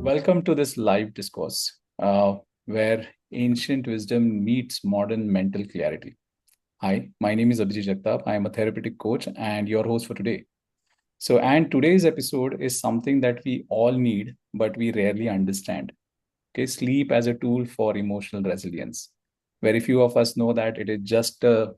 Welcome to this live discourse where ancient wisdom meets modern mental clarity. Hi, my name is Abhijit Jagtap. I am a therapeutic coach and your host for today. And today's episode is something that we all need, but we rarely understand. Okay, sleep as a tool for emotional resilience. Very few of us know that it is just a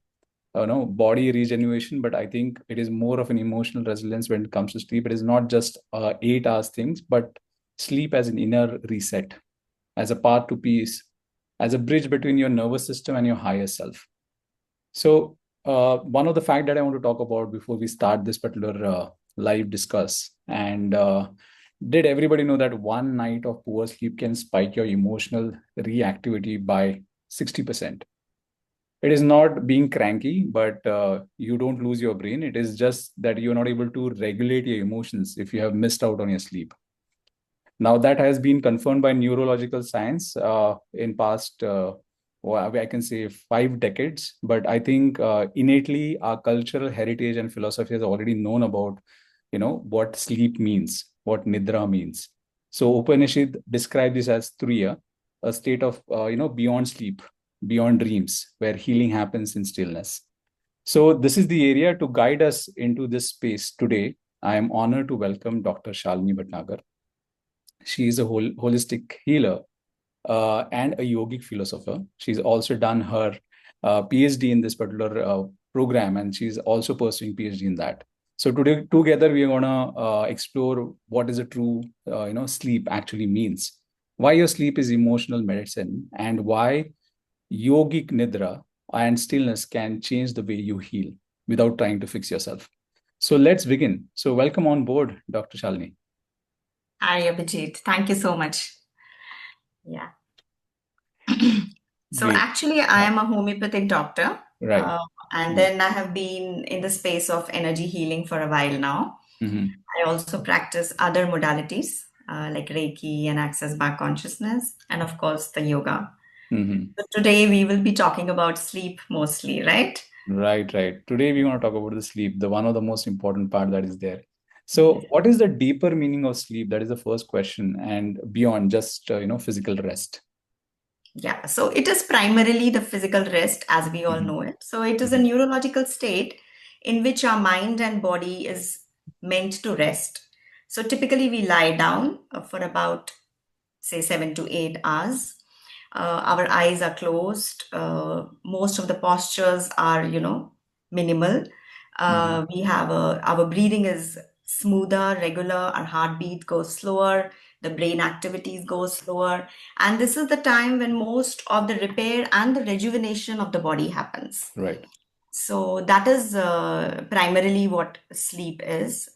body regeneration, but I think it is more of an emotional resilience when it comes to sleep. It is not just 8 hours things, but sleep as an inner reset, as a path to peace, as a bridge between your nervous system and your higher self. One of the facts that I want to talk about before we start this particular live discuss, and did everybody know that one night of poor sleep can spike your emotional reactivity by 60%? It is not being cranky, but you don't lose your brain. It is just that you're not able to regulate your emotions if you have missed out on your sleep. Now that has been confirmed by neurological science in past, I can say 5 decades. But I think innately our cultural heritage and philosophy has already known about, what sleep means, what nidra means. So Upanishad describe this as turiya, a state of, beyond sleep, beyond dreams, where healing happens in stillness. So this is the area to guide us into this space today. I am honored to welcome Dr. Shalini Bhatnagar. She is a holistic healer and a yogic philosopher. She's also done her PhD in this particular program, and she's also pursuing PhD in that. So today, together, we are gonna explore what is a true, sleep actually means, why your sleep is emotional medicine, and why yogic nidra and stillness can change the way you heal without trying to fix yourself. So let's begin. So welcome on board, Dr. Shalini. Hi, Abhijit. Thank you so much. Yeah. So Great. actually, I am a homeopathic doctor, Right. and then I have been in the space of energy healing for a while now. Mm-hmm. I also practice other modalities like Reiki and Access Back Consciousness, and of course, the yoga. Mm-hmm. So today we will be talking about sleep mostly, right? Right, right. Today we want to talk about the sleep, the one of the most important part that is there. So, Yes. what is the deeper meaning of sleep? That is the first question, and beyond just physical rest. Yeah, so it is primarily the physical rest as we all Mm-hmm. know it. So it is a Mm-hmm. neurological state in which our mind and body is meant to rest. So typically we lie down for about say 7 to 8 hours. Our eyes are closed. Most of the postures are, minimal. Mm-hmm. Our breathing is smoother, regular. Our heartbeat goes slower. The brain activities go slower, and this is the time when most of the repair and the rejuvenation of the body happens. Right. So that is primarily what sleep is.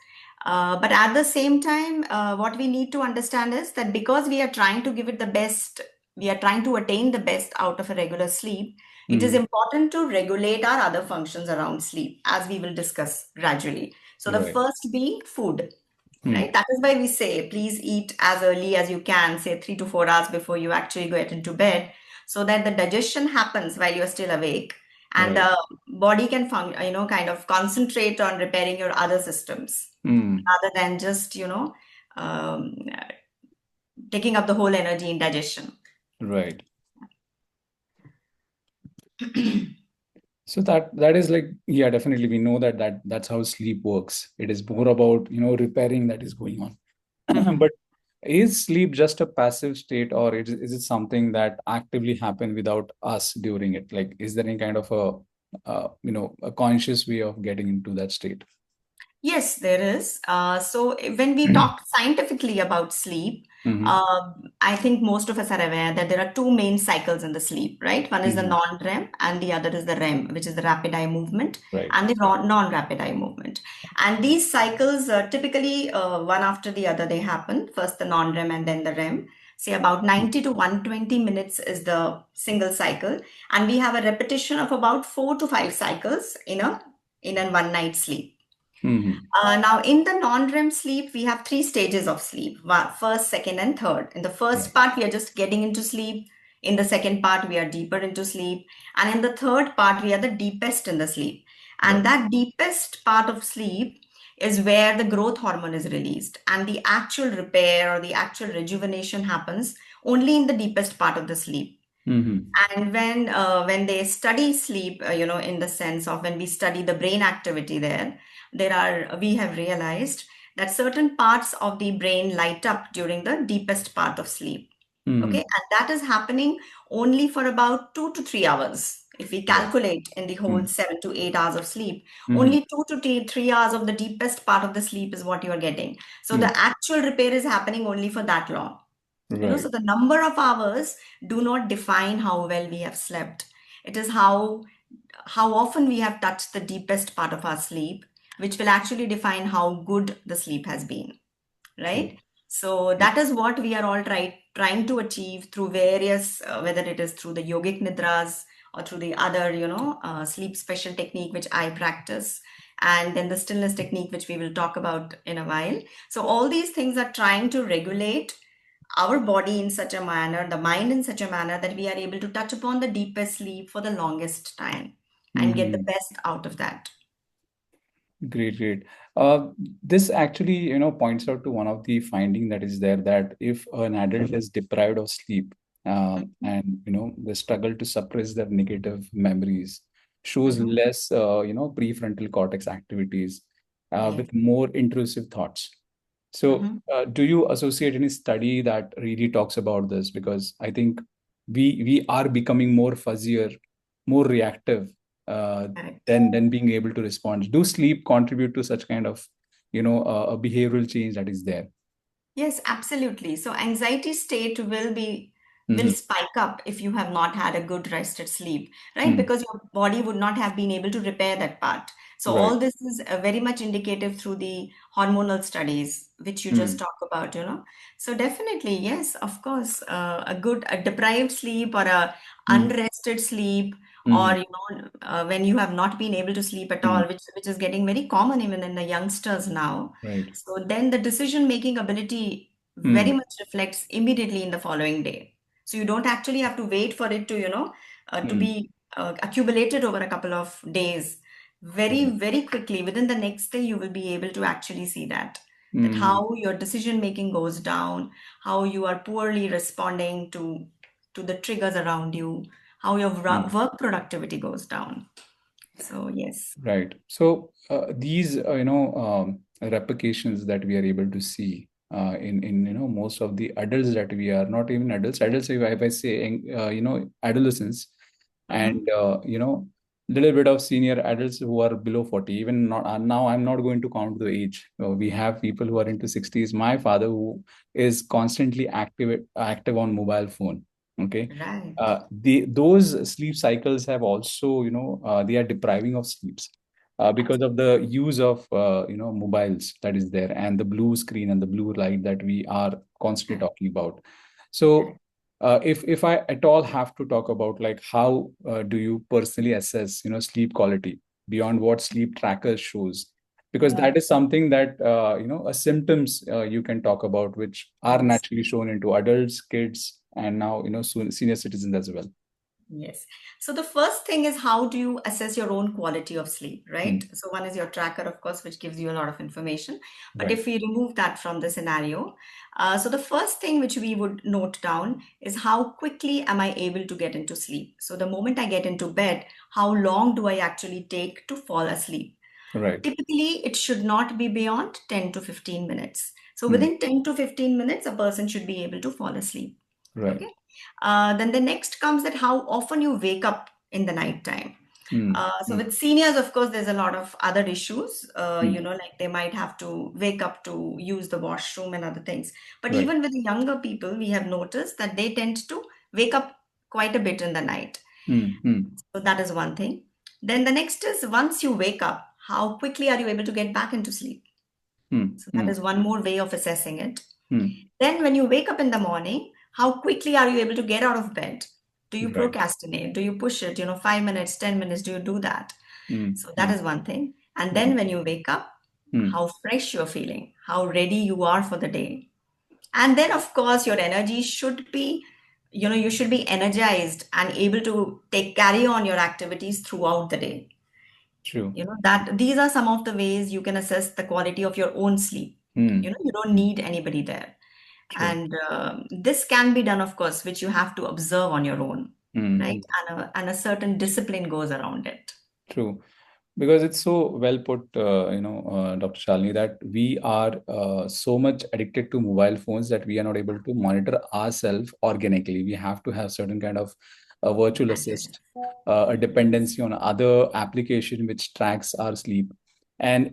But at the same time, what we need to understand is that because we are trying to give it the best, we are trying to attain the best out of a regular sleep, it is Mm-hmm. important to regulate our other functions around sleep, as we will discuss gradually. So the Right. first being food, Hmm. right? That is why we say please eat as early as you can, say 3 to 4 hours before you actually get into bed, so that the digestion happens while you're still awake and Right. the body can kind of concentrate on repairing your other systems Hmm. rather than just um, taking up the whole energy in digestion. Right. So that is like, yeah, definitely we know that's how sleep works. It is more about repairing that is going on. Mhm. But is sleep just a passive state, or is it something that actively happen without us during it? Like, is there any kind of a conscious way of getting into that state? Yes, there is. So when we talk scientifically about sleep, Mm-hmm. I think most of us are aware that there are two main cycles in the sleep, right? One is the Mm-hmm. non-REM and the other is the REM, which is the rapid eye movement, Right. and the non-rapid eye movement. And these cycles typically one after the other they happen. First the non-REM and then the REM. Say about 90 to 120 minutes is the single cycle, and we have a repetition of about 4 to 5 cycles in a one night sleep. Mm-hmm. Now, in the non-REM sleep, we have three stages of sleep: first, second, and third. In the first Right. part, we are just getting into sleep. In the second part, we are deeper into sleep. And in the third part, we are the deepest in the sleep. And Right. that deepest part of sleep is where the growth hormone is released, and the actual repair or the actual rejuvenation happens only in the deepest part of the sleep. Mm-hmm. And when they study sleep, in the sense of when we study the brain activity we have realized that certain parts of the brain light up during the deepest part of sleep. Okay, Mm-hmm. and that is happening only for about 2 to 3 hours. If we Right. calculate in the whole 7 to 8 hours of sleep, Mm-hmm. only 2 to 3 hours of the deepest part of the sleep is what you are getting. So Mm. the actual repair is happening only for that long. So Right. the number of hours do not define how well we have slept. It is how often we have touched the deepest part of our sleep, which will actually define how good the sleep has been, True. right? So that is what we are all trying to achieve through various, whether it is through the yogic nidras or through the other, sleep special technique which I practice, and then the stillness technique which we will talk about in a while. So all these things are trying to regulate our body in such a manner, the mind in such a manner that we are able to touch upon the deepest sleep for the longest time and get the Mm-hmm. best out of that. Great, great. Uh, this actually, points out to one of the finding that is there, that if an adult is deprived of sleep, and the struggle to suppress their negative memories, shows Mhm. less, prefrontal cortex activities, Yes. with more intrusive thoughts. So, Mhm. do you associate any study that really talks about this? Because I think we are becoming more fuzzier, more reactive, uh, Correct. than being able to respond. Do sleep contribute to such kind of, a behavioral change that is there? Yes, absolutely. So anxiety state will Mm-hmm. spike up if you have not had a good rested sleep, right? Mm. Because your body would not have been able to repair that part. So Right. all this is very much indicative through the hormonal studies, which you just Mm. talk about. So definitely, yes, of course, a deprived sleep or a Mm. unrested sleep, Mm. or when you have not been able to sleep at Mm. all, which is getting very common even in the youngsters now. Right. So then the decision making ability very Mm. much reflects immediately in the following day. So you don't actually have to wait for it to Mm. be accumulated over a couple of days. Very, Right. very quickly within the next day, you will be able to actually see that Mm. how your decision making goes down, how you are poorly responding to the triggers around you, how your Mm. work productivity goes down. So yes. Right. So these replications that we are able to see in most of the adults, that we are not even adults, if I say adolescents, Mm-hmm. and little bit of senior adults who are below 40, even not now. I'm not going to count the age. We have people who are into 60s. My father, who is constantly active on mobile phone. Okay. Right. Those sleep cycles have also, they are depriving of sleeps because of the use of mobiles that is there, and the blue screen and the blue light that we are constantly Correct. talking about. Correct. So if I at all have to talk about, like, how do you personally assess sleep quality beyond what sleep trackers shows, because Mm-hmm. that is something that a symptoms you can talk about, which are Yes. naturally shown into adults, kids, and now senior citizens as well. Yes. So the first thing is, how do you assess your own quality of sleep, right? Mm. So one is your tracker, of course, which gives you a lot of information. But Right. if we remove that from the scenario, so the first thing which we would note down is how quickly am I able to get into sleep? So the moment I get into bed, how long do I actually take to fall asleep? Right. Typically, it should not be beyond 10 to 15 minutes. So Mm. within 10 to 15 minutes, a person should be able to fall asleep. Right. Okay. Then the next comes that how often you wake up in the night time. Mm. So Mm. with seniors, of course, there's a lot of other issues. Mm. Like they might have to wake up to use the washroom and other things. But Right. even with the younger people, we have noticed that they tend to wake up quite a bit in the night. Mm. Mm. So that is one thing. Then the next is, once you wake up, how quickly are you able to get back into sleep? Mm. So that Mm. is one more way of assessing it. Mm. Then, when you wake up in the morning, how quickly are you able to get out of bed? Do you Right. procrastinate? Do you push it? 5 minutes, 10 minutes, do you do that? Mm. So, that Mm. is one thing. And then, Mm. when you wake up, Mm. how fresh you're feeling, how ready you are for the day. And then, of course, your energy should be, you should be energized and able to carry on your activities throughout the day. True. That these are some of the ways you can assess the quality of your own sleep. Mm. You don't need anybody there. True. And this can be done, of course, which you have to observe on your own, right? Mm. And a certain discipline goes around it. True. Because it's so well put, Dr. Shalini, that we are so much addicted to mobile phones that we are not able to monitor ourselves organically. We have to have certain kind of virtual assist, a dependency on other application which tracks our sleep. And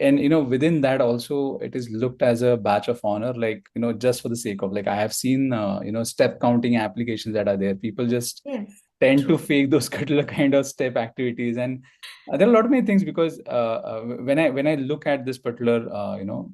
within that also it is looked as a badge of honor, like just for the sake of, like, I have seen step counting applications that are there. People just Yes, tend to true. fake those particular kind of step activities. And there are a lot of many things, because when I look at this particular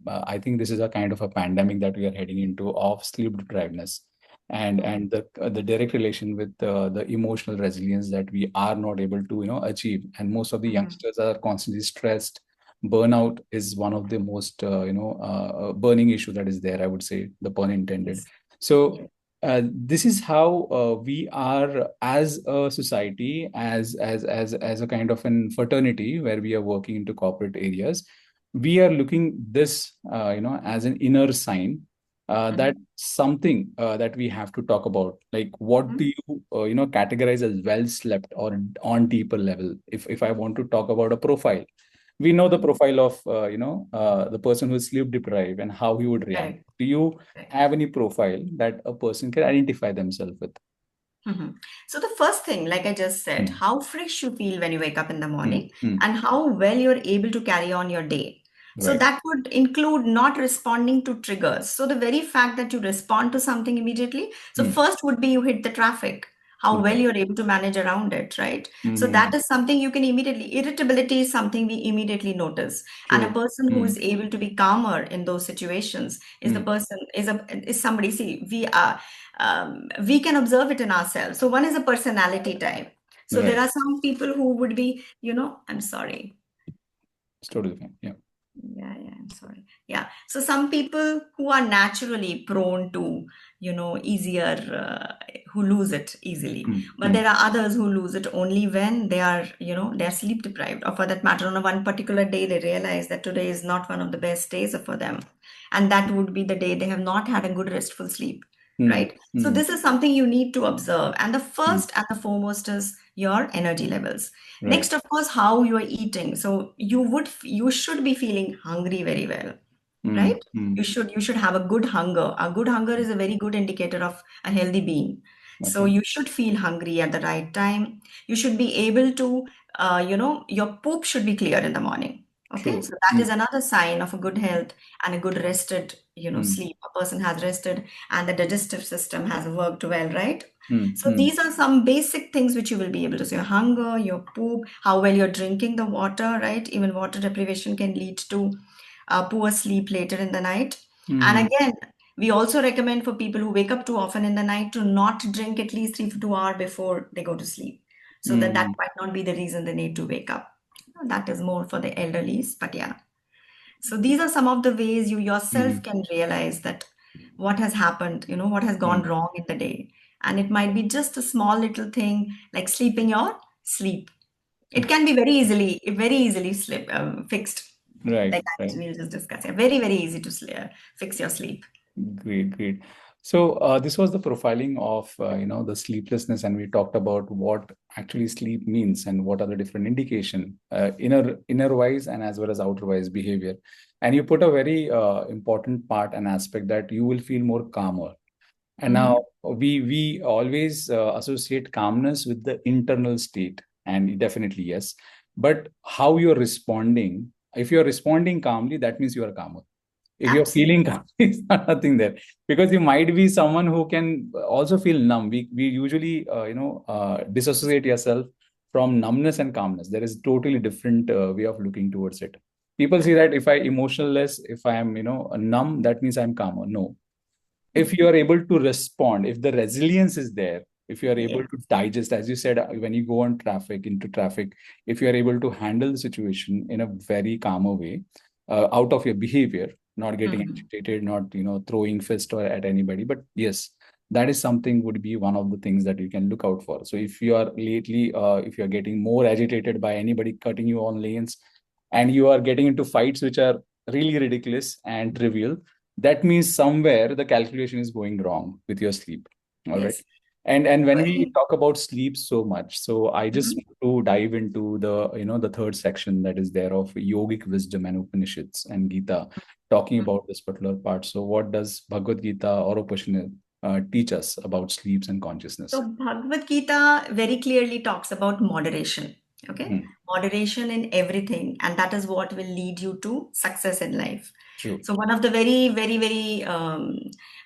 I think this is a kind of a pandemic that we are heading into, of sleep deprivedness, and the direct relation with the emotional resilience that we are not able to achieve. And most of the Mhm. youngsters are constantly stressed. Burnout is one of the most burning issue that is there, I would say, the pun intended. Yes, So yes. this is how we are as a society, as a kind of an fraternity where we are working into corporate areas. We are looking this as an inner sign, that Mhm. something that we have to talk about. Like, what do Mhm. you categorize as well slept, or on deeper level? If I want to talk about a profile, we know the Mhm. profile of the person who is sleep deprived and how he would react. Correct. Do you Correct. have any profile that a person can identify themselves with? Mhm. So the first thing, like I just said, Hmm. how fresh you feel when you wake up in the Hmm. morning Hmm. and how well you're able to carry on your day. So Right. that would include not responding to triggers. So the very fact that you respond to something immediately. So Hmm. first would be you hit the traffic, how well Right. you're able to manage around it, right? So that Hmm. is something you can immediately, irritability is something we immediately notice. And a True. person who Hmm. is able to be calmer in those situations is the Hmm. person, is somebody, see, we can observe it in ourselves. So one is a personality type. So there Right. are some people who would be, I'm sorry. It's totally fine. Yeah. Yeah, I'm sorry. Yeah. So some people who are naturally prone to, easier, who lose it easily. Hmm. But Hmm. there are others who lose it only when they are, they're sleep deprived. Or for that matter, on a one particular day, they realize that today is not one of the best days for them. And that would be the day they have not had a good restful sleep, Hmm. right? So Hmm. this is something you need to observe. And the Hmm. first and the foremost is your energy levels. Right. Next, of course, how you are eating. So you should be feeling hungry very well, Hmm. right? Hmm. You should have a good hunger. A good hunger is a very good indicator of a healthy being. So Okay. you should feel hungry at the right time. You should be able to, your poop should be clear in the morning. Okay, True. so that Hmm. is another sign of a good health and a good rested, Hmm. sleep. A person has rested and the digestive system has worked well, right? Hmm. So Hmm. these are some basic things which you will be able to see: your hunger, your poop, how well you're drinking the water, right? Even water deprivation can lead to poor sleep later in the night. Hmm. And again, we also recommend for people who wake up too often in the night to not drink at least 3 to 2 hours before they go to sleep. So that Hmm. might not be the reason they need to wake up. That is more for the elderlies, but yeah. So these are some of the ways you Hmm. yourself can realize that what has happened, what has gone Hmm. wrong in the day. And it might be just a small little thing like sleeping your sleep. It can be very easily fixed. Right. Like Right. we'll just discuss. Yeah, very, very easy to fix your sleep. Great, great. So this was the profiling of the sleeplessness, and we talked about what actually sleep means and what are the different indication, inner wise and as well as outer wise behavior. And you put a very important part and aspect that you will feel more calmer. And Mm-hmm. now we always associate calmness with the internal state, and definitely yes. But how you're responding, if you're responding calmly, that means you are calmer. If you're feeling Absolutely. calm, it's not nothing there, because you might be someone who can also feel numb. We usually disassociate yourself from numbness and calmness. There is totally different way of looking towards it. People see that if I emotionless, if I am numb, that means I'm calmer. No, if you are able to respond, if the resilience is there, if you are able Yes. to digest, as you said, when you go on traffic, into traffic, if you are able to handle the situation in a very calmer way, out of your behavior, not getting Mm-hmm. agitated, not throwing fist or at anybody, but yes, that is something would be one of the things that you can look out for. So if you are lately, if you are getting more agitated by anybody cutting you on lanes, and you are getting into fights which are really ridiculous and trivial, that means somewhere the calculation is going wrong with your sleep. All right. Yes. And when we Very- talk about sleep so much, so I just Mhm. want to dive into the, the third section that is there of yogic wisdom and Upanishads and Gita, talking about this particular part. So what does Bhagavad Gita or Upanishad teach us about sleeps and consciousness? So Bhagavad Gita very clearly talks about moderation. Okay, Hmm. moderation in everything, and that is what will lead you to success in life. True. So one of the very, very, very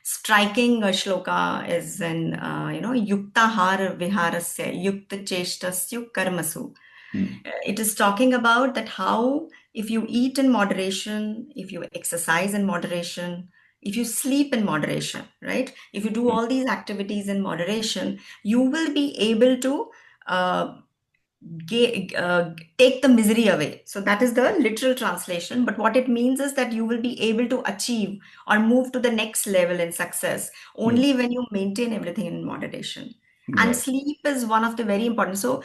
striking shloka is in yuktahar viharasya yukta cheshtasya karmasu. Hmm. It is talking about that how if you eat in moderation, if you exercise in moderation, if you sleep in moderation, right? If you do Hmm. all these activities in moderation, you will be able to uh, take the misery away. So that is the literal translation. But what it means is that you will be able to achieve or move to the next level in success Hmm. only when you maintain everything in moderation. And Right. sleep is one of the very important. So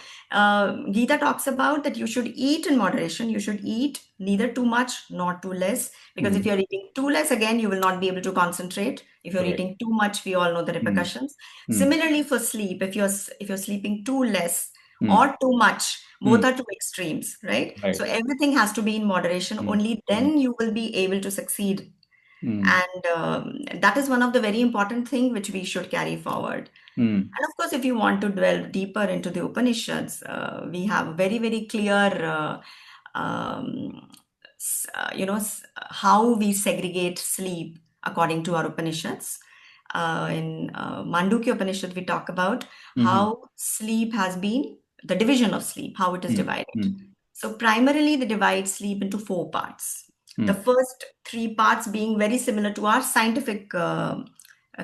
Gita talks about that you should eat in moderation. You should eat neither too much nor too less. Because if Hmm. you're eating too less, again, you will not be able to concentrate. If you're Right. eating too much, we all know the Hmm. repercussions. Hmm. Similarly, for sleep, if you're sleeping too less Hmm. or too much, Hmm. both are two extremes, right? So Right. everything has to be in moderation. Hmm. Only Hmm. then you will be able to succeed. Hmm. And that is one of the very important thing which we should carry forward. Hmm. And of course, if you want to delve deeper into the Upanishads, we have very, very clear, um, how we segregate sleep according to our Upanishads. In Mandukya Upanishad, we talk about Hmm. how sleep has been, the division of sleep, how it is Hmm. divided. Hmm. So primarily, they divide sleep into four parts. The Hmm. first three parts being very similar to our scientific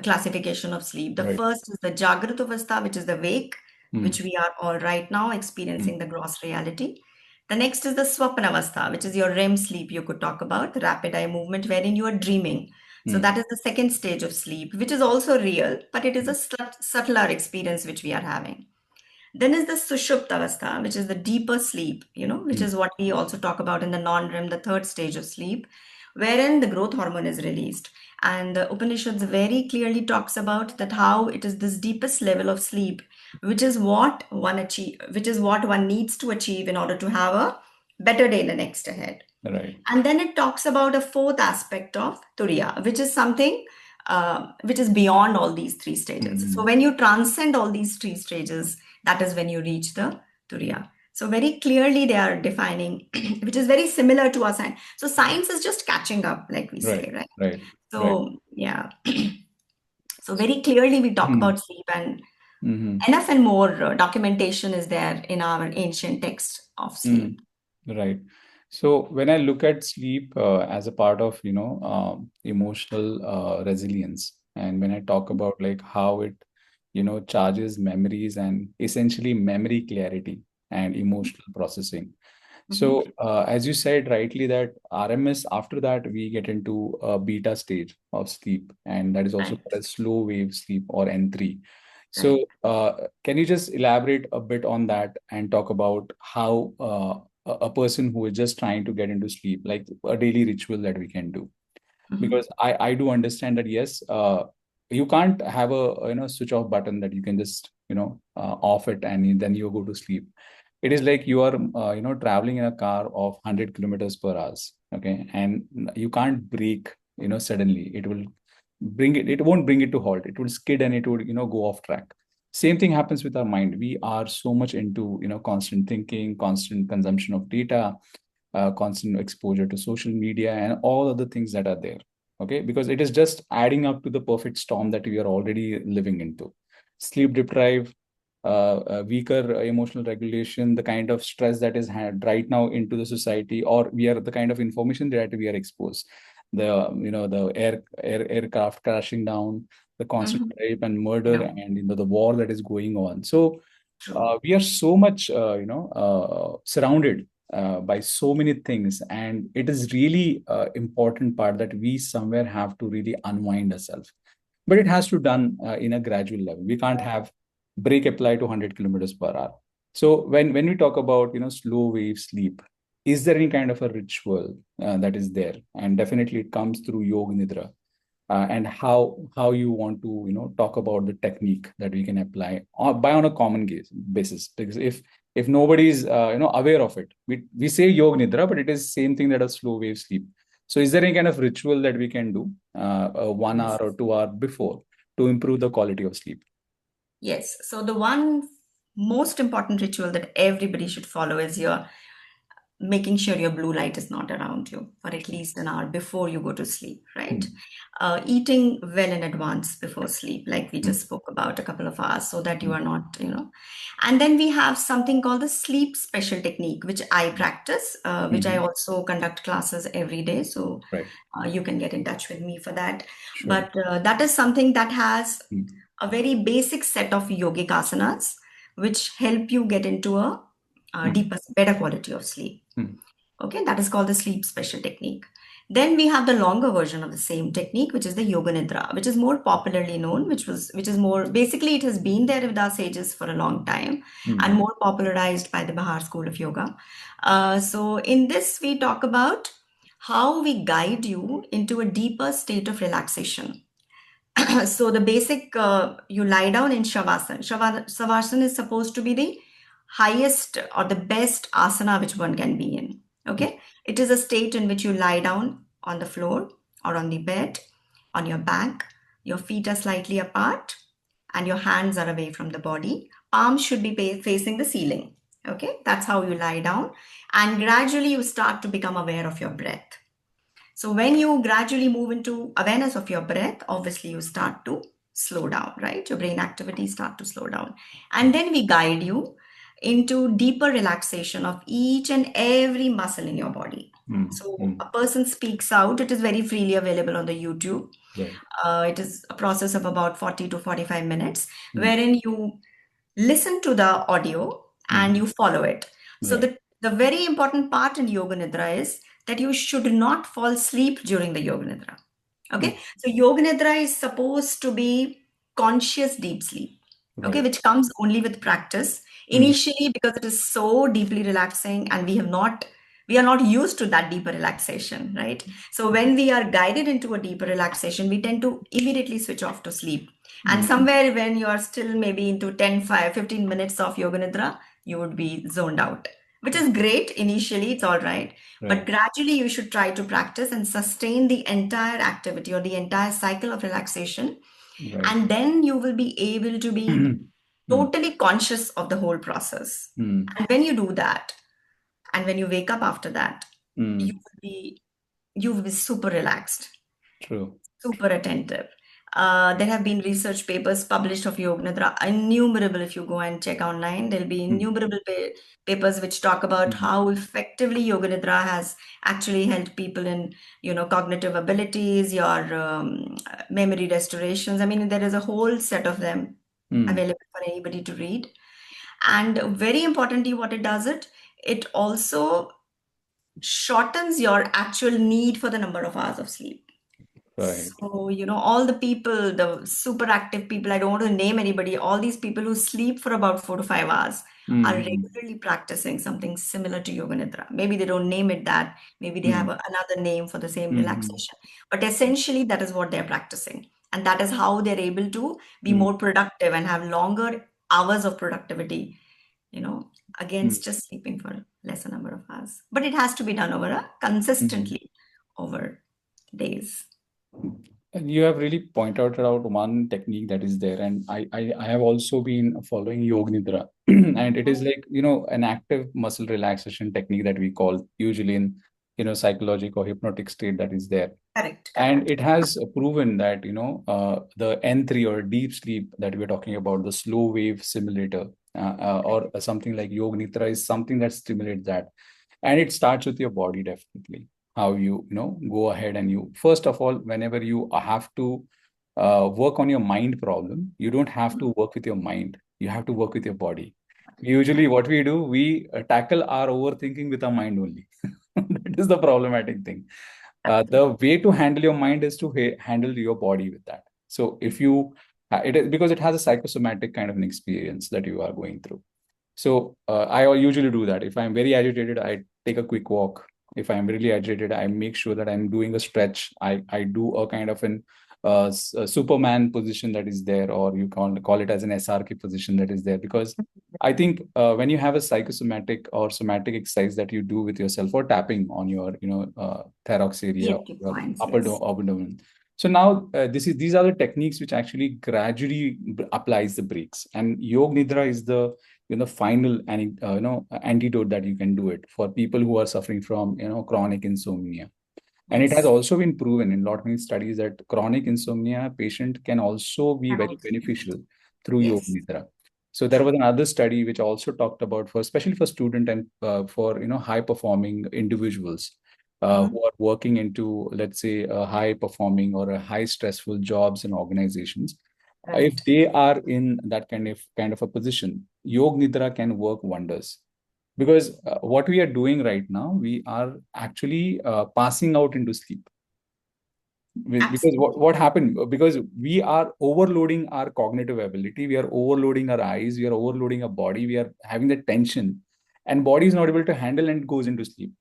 classification of sleep. The Right. first is the Jagrat Avastha, which is the wake, which Hmm. we are all right now Hmm. experiencing the gross reality. The next is the Swapna Avastha, which is your REM sleep you could talk about, the rapid eye movement wherein you are dreaming. So Hmm. that is the second stage of sleep, which is also real, but it is Hmm. a subtler experience which we are having. Then is the Sushupta Avastha, which is the deeper sleep, which Hmm. is what we also talk about in the non-REM, the third stage of sleep, wherein the growth hormone is released. And the Upanishads very clearly talks about that how it is this deepest level of sleep, which is what one needs to achieve in order to have a better day in the next ahead. Right. And then it talks about a fourth aspect of Turiya, which is something which is beyond all these three stages. So Hmm. when you transcend all these three stages, that is when you reach the Turiya. So very clearly they are defining, which is very similar to our science. So science is just catching up, like we Right. say, right? Right. Right. So yeah. So very clearly we talk Hmm. about sleep, and Hmm. enough and more documentation is there in our ancient text of Hmm. sleep. Right. So when I look at sleep as a part of, emotional resilience, and when I talk about like how it, charges memories and essentially memory clarity and emotional processing. Mhm. So as you said rightly that RMS, after that we get into a beta stage of sleep, and that is also Right, called as slow wave sleep or N3. right. So can you just elaborate a bit on that and talk about how a person who is just trying to get into sleep, like a daily ritual that we can do? Mhm. Because I do understand that yes, you can't have a switch off button that you can just off it and then you go to sleep. It is like you are traveling in a car of 100 kilometers per hour, okay, and you can't brake suddenly. It won't bring it to halt. It will skid and it would go off track. Same thing happens with our mind. We are so much into constant thinking, constant consumption of data, constant exposure to social media and all other things that are there, okay, because it is just adding up to the perfect storm that we are already living into. Sleep deprived, weaker emotional regulation, the kind of stress that is had right now into the society, or we are the kind of information that we are exposed, the the aircraft crashing down, the constant Mhm. rape and murder, Yeah, and the war that is going on. So true. we are so much surrounded by so many things, and it is really important part that we somewhere have to really unwind ourselves. but it has to done in a gradual level. We can't have brake apply to 100 kilometers per hour. So when we talk about slow wave sleep, is there any kind of a ritual that is there? And definitely it comes through Yoga Nidra, and how you want to talk about the technique that we can apply on a common basis. Because if nobody's aware of it, we say Yoga Nidra, but it is same thing that a slow wave sleep. So is there any kind of ritual that we can do 1 hour Yes. or 2 hour before to improve the quality of sleep? Yes. So the one most important ritual that everybody should follow is your making sure your blue light is not around you for at least an hour before you go to sleep, right? Mm, Eating well in advance before sleep, like we mm, just spoke about a couple of hours, so that you mm, are not. And then we have something called the sleep special technique, which I practice, which I mhm. also conduct classes every day. So Right. you can get in touch with me for that. Sure. But that is something that has Mm, a very basic set of yogic asanas, which help you get into a mm, deeper, better quality of sleep. mm, Okay, that is called the sleep special technique. Then we have the longer version of the same technique, which is the Yoga Nidra, which is more popularly known, which is more basically it has been there with our sages for a long time and mm, more popularized by the Bahar School of Yoga. So in this, we talk about how we guide you into a deeper state of relaxation. So the basic, you lie down in Shavasana. Shavasana is supposed to be the highest or the best asana which one can be in. mm, Okay. It is a state in which you lie down on the floor or on the bed, on your back. Your feet are slightly apart and your hands are away from the body. Palms should be facing the ceiling. Okay. That's how you lie down. And gradually you start to become aware of your breath. So when you gradually move into awareness of your breath, obviously you start to slow down, right? Your brain activities start to slow down. And then we guide you into deeper relaxation of each and every muscle in your body. mm, So mm. a person speaks out, it is very freely available on the YouTube. Right. It is a process of about 40 to 45 minutes, Mm, wherein you listen to the audio and mm. you follow it. So Right. the very important part in Yoga Nidra is that you should not fall asleep during the Yoga Nidra. Mm, Okay, so Yoga Nidra is supposed to be conscious deep sleep. Okay, right. which comes only with practice. Mm, Initially, because it is so deeply relaxing and we are not used to that deeper relaxation, right? So when we are guided into a deeper relaxation, we tend to immediately switch off to sleep. And mm, somewhere when you are still maybe into 10, 5, 15 minutes of Yoga Nidra, you would be zoned out, which is great. Initially, it's all right. But right. gradually, you should try to practice and sustain the entire activity or the entire cycle of relaxation. Right. And then you will be able to be Mm, totally conscious of the whole process. mm, And when you do that, and when you wake up after that, you mm. will be you will be super relaxed, True. super attentive. There have been research papers published of Yoga Nidra, innumerable. If you go and check online, there'll be Mm, innumerable papers which talk about mm, how effectively Yoga Nidra has actually helped people in, cognitive abilities, your memory restorations. I mean, there is a whole set of them mm. available for anybody to read. And very importantly, what it does it also shortens your actual need for the number of hours of sleep. Right. So, all the people, the super active people, I don't want to name anybody, all these people who sleep for about 4 to 5 hours are Mm, regularly practicing something similar to Yoga Nidra. Maybe they don't name it that, maybe they have mm, another name for the same mm, relaxation. But essentially, that is what they're practicing. And that is how they're able to be mm, more productive and have longer hours of productivity, you know, mm, against just sleeping for lesser number of hours. But it has to be done mm. consistently over days. And you have really pointed out one technique that is there, and I have also been following Yoga Nidra, and it is like an active muscle relaxation technique that we call usually in psychological or hypnotic state that is there. Correct, And correct. it has proven that the N3 or deep sleep that we're talking about, the slow wave simulator, or something like Yoga Nidra is something that stimulates that. And it starts with your body, definitely. How you go ahead and you, first of all, whenever you have to work on your mind problem, you don't have to work with your mind. You have to work with your body. Usually, what we do, we tackle our overthinking with our mind only. That is the problematic thing. The Absolutely. way to handle your mind is to handle your body with that. So if you, it is because it has a psychosomatic kind of an experience that you are going through. So I usually do that. If I'm very agitated, I take a quick walk. If I'm really agitated, I make sure that I'm doing a stretch. I do a kind of an a Superman position that is there, or you can call it as an SRK position that is there. Because I think when you have a psychosomatic or somatic exercise that you do with yourself, or tapping on your thorax area, Key your points, upper yes. abdomen. So now these are the techniques which actually gradually applies the breaks, and Yoga Nidra is the final antidote that you can do it for people who are suffering from chronic insomnia. And it has Yes. also been proven in a lot many studies that chronic insomnia patient can also be And very also, beneficial through Yoga yes, Nidra. So there was true. another study which also talked about, for especially for student and for high performing individuals Hmm. who are working into, let's say, a high performing or a high stressful jobs and organizations. If Right. they are in that kind of a position, Yoga Nidra can work wonders. Because what we are doing right now, we are actually passing out into sleep. Because Absolutely. what happened? Because we are overloading our cognitive ability, we are overloading our eyes, we are overloading our body, we are having the tension, and body is not able to handle and goes into sleep.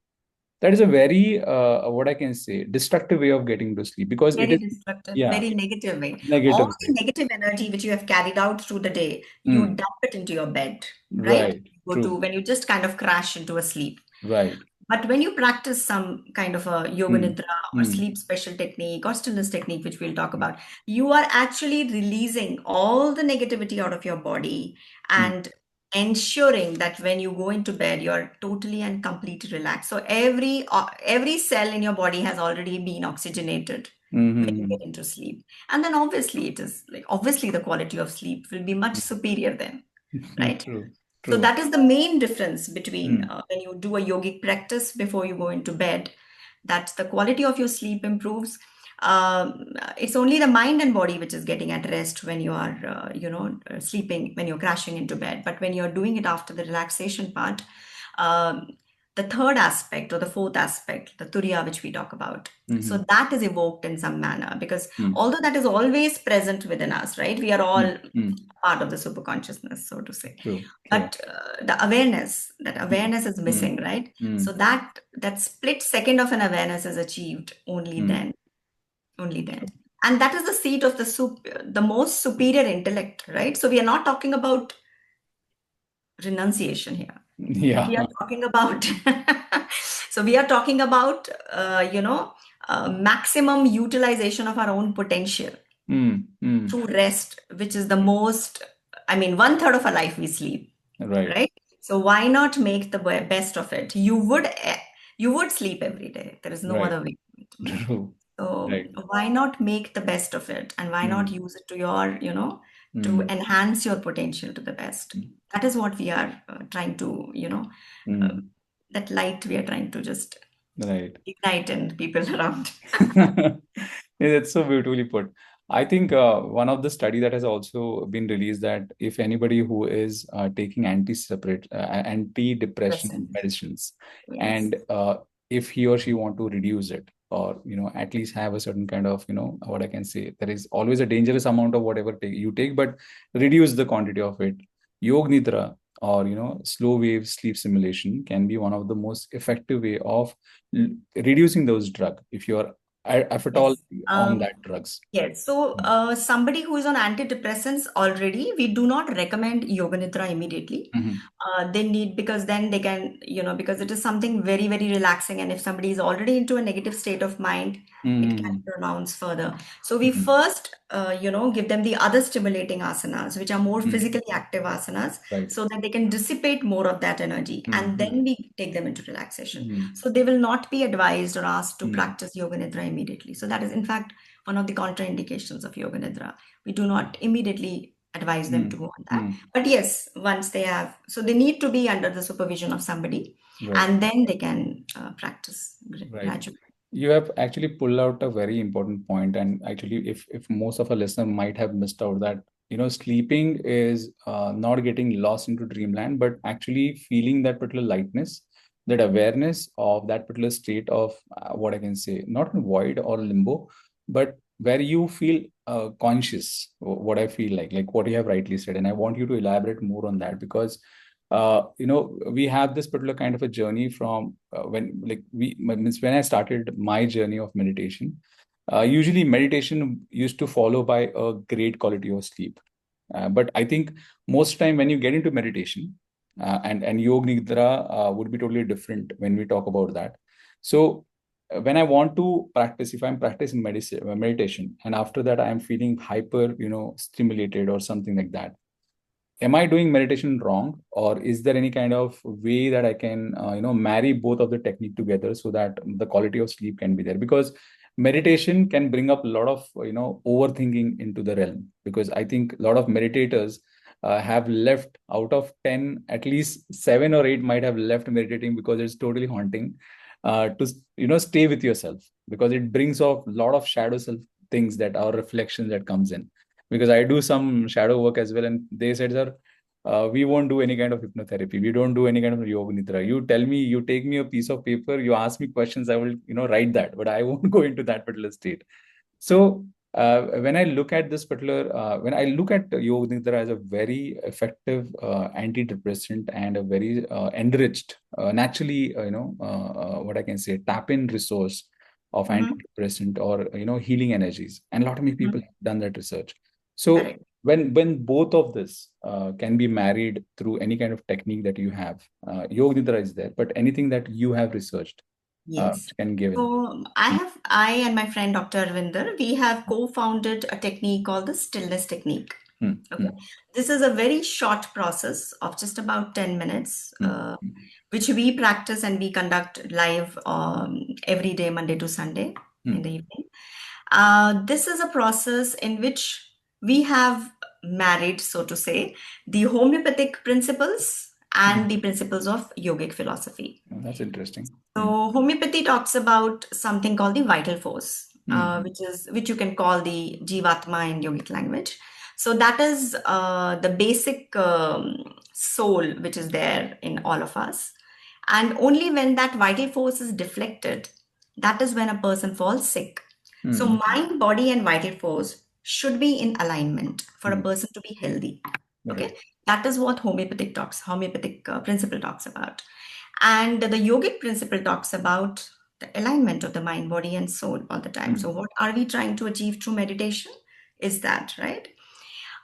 That is a very what I can say, destructive way of getting to sleep, because it Very is, destructive, yeah, very negative way. All negative the way. negative energy which you have carried out through the day, you Mm, dump it into your bed, right? right. You go to True. when you just kind of crash into a sleep. Right. But when you practice some kind of a yoga Mm, nidra or mm, sleep special technique or stillness technique, which we'll talk about, you are actually releasing all the negativity out of your body mm, and ensuring that when you go into bed, you're totally and completely relaxed. So every cell in your body has already been oxygenated when you get mm, into sleep. And then obviously it is like obviously the quality of sleep will be much superior then, mm. right? True. So True. that is the main difference between Mm, when you do a yogic practice before you go into bed, that the quality of your sleep improves. It's only the mind and body which is getting at rest when you are, sleeping, when you're crashing into bed. But when you're doing it after the relaxation part, um, the third aspect or the fourth aspect, the turiya, which we talk about. mm, So that is evoked in some manner because mm, although that is always present within us, right? We are mm, all mm. part of the superconsciousness, so to say. True. True. But the awareness, that Mm, awareness is mm, missing, right? So mm, that split second of an awareness is achieved mm. only True. then. And that is the seat of the most superior intellect, right? So we are not talking about renunciation here. Yeah. We are talking about, so we are talking about, maximum utilization of our own potential Mm, mm. through rest, which is the most, I mean, one third of a life we sleep, Right. right? So why not make the best of it? You would sleep every day. There is no Right. other way to make. True. So Right. why not make the best of it, and why not Mm, use it to your, to mm, enhance your potential to the best? That is what we are trying to, uh, mm. that light we are trying to just Right. ignite in people around. It's so beautifully put. I think one of the study that has also been released, that if anybody who is taking anti-depression Present. medicines, Yes. and if he or she want to reduce it, or at least have a certain kind of what I can say, there is always a dangerous amount of whatever you take, but reduce the quantity of it. Yoga Nidra, or slow wave sleep simulation, can be one of the most effective way of reducing those drug, if you're if at all Yes. on that drugs. Yes. So, somebody who is on antidepressants already, we do not recommend Yoga Nidra immediately. Mm-hmm. They need, because then they can, because it is something very, very relaxing. And if somebody is already into a negative state of mind, it can Mm-hmm. pronounce further. So we Mm-hmm. first, give them the other stimulating asanas, which are more Mm-hmm. physically active asanas, Right. so that they can dissipate more of that energy. And Mm-hmm. then we take them into relaxation. Mm-hmm. So they will not be advised or asked to Mm-hmm. practice Yoga Nidra immediately. So that is, in fact, one of the contraindications of Yoga Nidra. We do not immediately advise them to go on that. Mm-hmm. But yes, once they have, so they need to be under the supervision of somebody, Right. and then they can practice Right. gradually. You have actually pulled out a very important point, and actually, if most of our listener might have missed out that sleeping is not getting lost into dreamland, but actually feeling that particular lightness, that awareness of that particular state of what I can say, not in void or limbo, but where you feel conscious, what I feel like what you have rightly said. And I want you to elaborate more on that, because we have this particular kind of a journey from means when I started my journey of meditation. Usually meditation used to follow by a great quality of sleep. But I think most time when you get into meditation, and Yoga Nidra would be totally different when we talk about that. So when I want to practice, if I'm practicing meditation, and after that I am feeling hyper, stimulated or something like that, am I doing meditation wrong, or is there any kind of way that I can marry both of the technique together so that the quality of sleep can be there? Because meditation can bring up a lot of overthinking into the realm, because I think a lot of meditators have left, out of 10 at least 7 or 8 might have left meditating because it's totally haunting, to stay with yourself, because it brings off a lot of shadow self things that are reflections that comes in. Because I do some shadow work as well, and they said, sir, we won't do any kind of hypnotherapy. We don't do any kind of yoga nidra. You tell me, you take me a piece of paper, you ask me questions, I will, write that, but I won't go into that particular state. So when I look at this particular, when I look at yoga nidra as a very effective antidepressant and a very enriched, naturally, what I can say, tap in resource of Mm-hmm. antidepressant or healing energies, and a lot of many people Mm-hmm. have done that research. So Correct. when both of this can be married through any kind of technique that you have, yoga nidra is there, but anything that you have researched Yes. can give in. So I and my friend Dr. Arvinder, we have co-founded a technique called the Stillness Technique. Hmm, Okay. hmm, This is a very short process of just about 10 minutes, hmm, hmm, which we practice and we conduct live every day, Monday to Sunday in the hmm, evening. This is a process in which we have married, so to say, the homeopathic principles and hmm. the principles of yogic philosophy. Oh, that's interesting. Hmm, So homeopathy talks about something called the vital force, hmm, which you can call the Jivatma in yogic language. So that is the basic soul which is there in all of us. And only when that vital force is deflected, that is when a person falls sick. So hmm, mind, body, and vital force should be in alignment for a hmm. person to be healthy. Right. Okay, that is what homeopathic principle talks about. And the yogic principle talks about the alignment of the mind, body, and soul all the time. So, Hmm, what are we trying to achieve through meditation? Is that right?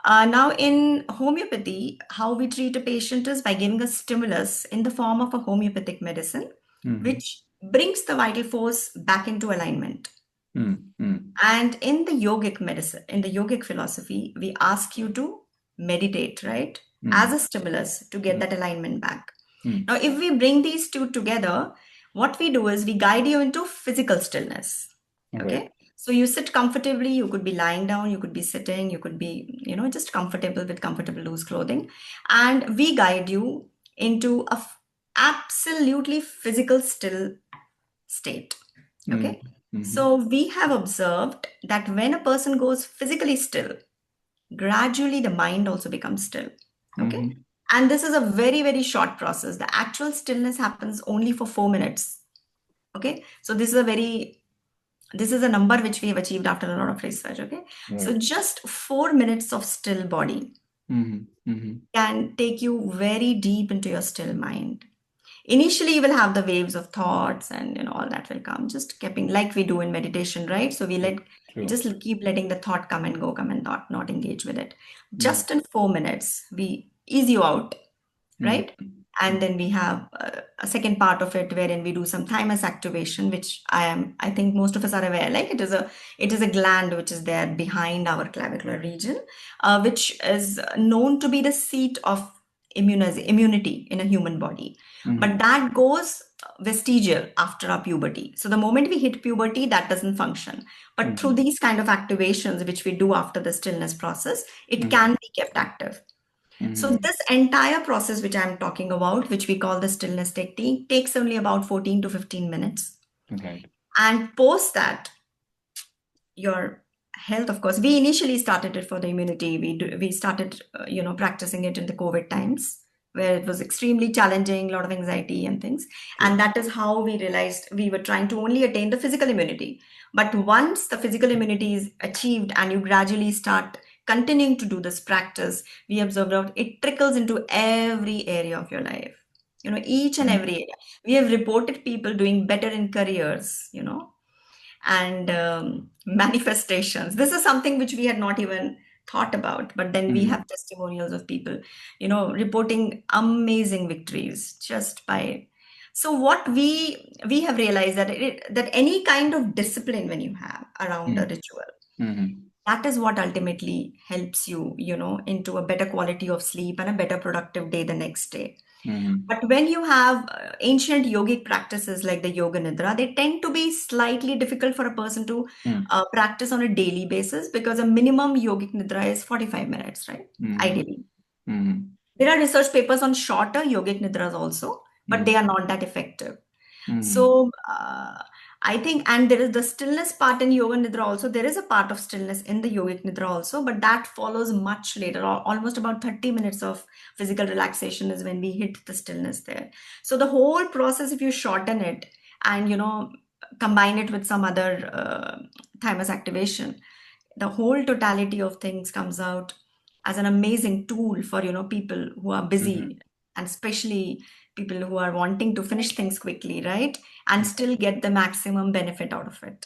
Now, in homeopathy, how we treat a patient is by giving a stimulus in the form of a homeopathic medicine, hmm, which brings the vital force back into alignment. hmm, hmm, And in the yogic medicine, in the yogic philosophy, we ask you to meditate, right? As hmm, a stimulus to get hmm, that alignment back. hmm. Now, if we bring these two together, what we do is we guide you into physical stillness. Right. Okay. So you sit comfortably, you could be lying down, you could be sitting, you could be, just comfortable with comfortable loose clothing. And we guide you into a absolutely physical still state. Hmm, Okay. hmm, So we have observed that when a person goes physically still, gradually the mind also becomes still. Okay. hmm. And this is a very, very short process. The actual stillness happens only for 4 minutes. Okay. So this is a number which we have achieved after a lot of research. Okay. So Right. just 4 minutes of still body Hmm, hmm, can take you very deep into your still mind. Initially, you will have the waves of thoughts and all that will come, just keeping like we do in meditation, right? So true, we true. just keep letting the thought come and go, come and not engage with it. Hmm, Just in 4 minutes, we ease you out, hmm, right? hmm, And then we have a second part of it wherein we do some thymus activation, which I think most of us are aware. Like it is a gland which is there behind our clavicular region, which is known to be the seat of immunity in a human body. But hmm, that goes vestigial after our puberty. So the moment we hit puberty, that doesn't function. But through hmm, these kind of activations, which we do after the stillness process, it hmm, can be kept active. So hmm. this entire process which I'm talking about, which we call the stillness technique, takes only about 14 to 15 minutes. Right. And post that, your health, of course, we initially started it for the immunity. We started, practicing it in the COVID times where it was extremely challenging, a lot of anxiety and things. And that is how we realized we were trying to only attain the physical immunity. But once the physical immunity is achieved and you gradually start continuing to do this practice, we observed out it trickles into every area of your life. Each and every area. We have reported people doing better in careers, and manifestations. This is something which we had not even thought about, but then we have testimonials of people, reporting amazing victories just by. So what we have realized that any kind of discipline when you have around a ritual, that is what ultimately helps you, into a better quality of sleep and a better productive day the next day. But when you have ancient yogic practices like the Yoga Nidra, they tend to be slightly difficult for a person to practice on a daily basis, because a minimum yogic Nidra is 45 minutes, right? Ideally. There are research papers on shorter yogic Nidras also, but they are not that effective. So I think, and there is the stillness part in Yoga Nidra also. There is a part of stillness in the Yogic Nidra also, but that follows much later. Almost about 30 minutes of physical relaxation is when we hit the stillness there. So the whole process, if you shorten it and, combine it with some other thymus activation, the whole totality of things comes out as an amazing tool for, people who are busy, and especially people who are wanting to finish things quickly, right? And still get the maximum benefit out of it.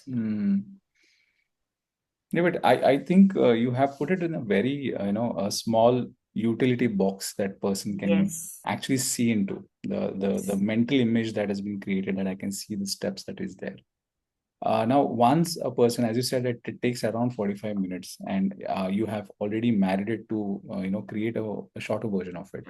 Yeah, but I think you have put it in a very, a small utility box that person can Yes. actually see into the mental image that has been created, that I can see the steps that is there. Now, once a person, as you said, it takes around 45 minutes, and you have already married it to, create a shorter version of it.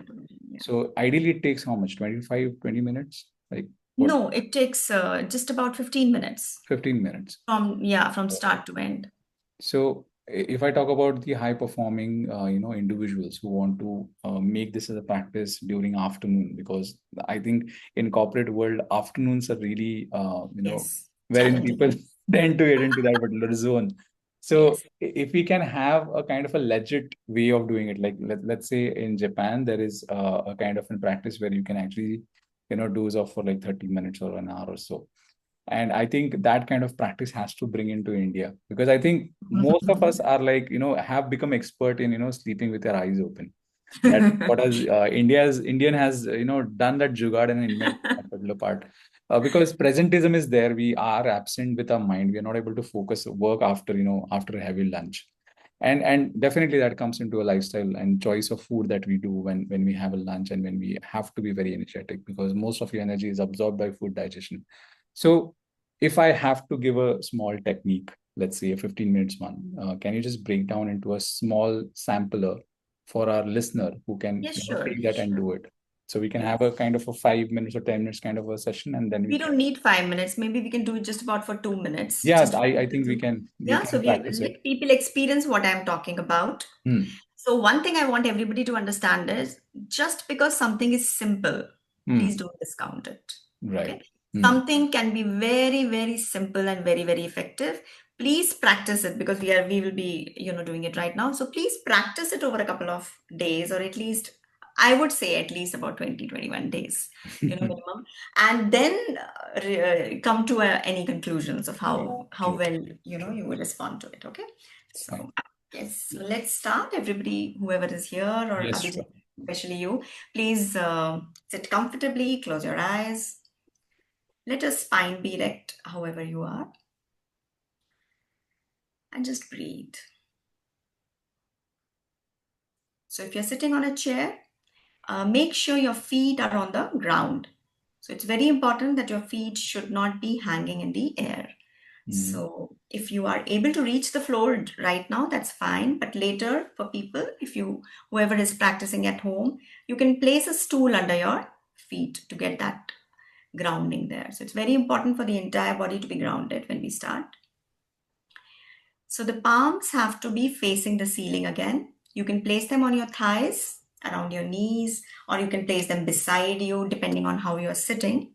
Yeah. So ideally, it takes how much? 25, 20 minutes? Like what? No, it takes just about 15 minutes 15 minutes. from start to end. So if I talk about the high performing, individuals who want to make this as a practice during afternoon, because I think in corporate world, afternoons are really, Yes, wherein people challenging. tend to get into that particular zone. So Yes. if we can have a kind of a legit way of doing it, like let's say in Japan, there is a kind of a practice where you can actually, doze off for like 30 minutes or an hour or so. And I think that kind of practice has to bring into India, because I think most of us are like, have become expert in, sleeping with their eyes open. That what has Indian has, done that jugaad and invented that particular part. Because presentism is there, we are absent with our mind. We are not able to focus work after, after a heavy lunch. And definitely that comes into a lifestyle and choice of food that we do when we have a lunch, and when we have to be very energetic, because most of your energy is absorbed by food digestion. So if I have to give a small technique, let's say a 15 minutes one, can you just break down into a small sampler for our listener who can, Yes, sure. take that and do it? So we can have a kind of a 5 minutes or 10 minutes kind of a session, and then We we can. don't need 5 minutes. Maybe we can do it just about for 2 minutes, Yeah, just for I people think we to, can yeah. So we practice it. let people experience what I'm talking about. So one thing I want everybody to understand is, just because something is simple, please don't discount it. Right. Okay. Something can be very, very simple and very, very effective. Please practice it, because we will be, doing it right now. So please practice it over a couple of days, or at least, I would say at least about 20, 21 days, minimum. And then come to any conclusions of how well, you will respond to it. Okay. So Fine. yes, so let's start. Everybody, whoever is here, or Yes, Abhijit, sure. especially you, please sit comfortably, close your eyes. Let your spine be erect, however you are, and just breathe. So if you're sitting on a chair, make sure your feet are on the ground. So it's very important that your feet should not be hanging in the air. So if you are able to reach the floor right now, that's fine. But later, for people, whoever is practicing at home, you can place a stool under your feet to get that grounding there. So it's very important for the entire body to be grounded when we start. So the palms have to be facing the ceiling again. You can place them on your thighs, around your knees, or you can place them beside you, depending on how you're sitting.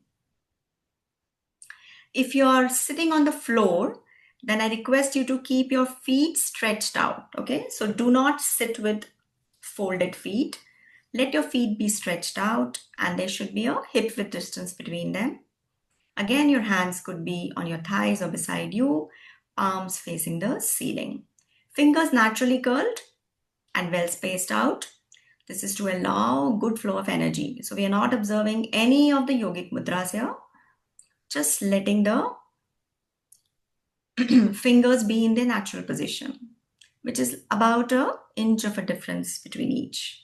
If you are sitting on the floor, then I request you to keep your feet stretched out. Okay, so do not sit with folded feet. Let your feet be stretched out and there should be a hip width distance between them. Again, your hands could be on your thighs or beside you, palms facing the ceiling. Fingers naturally curled and well spaced out. This is to allow good flow of energy. So we are not observing any of the yogic mudras here, just letting the fingers be in their natural position, which is about an inch of a difference between each.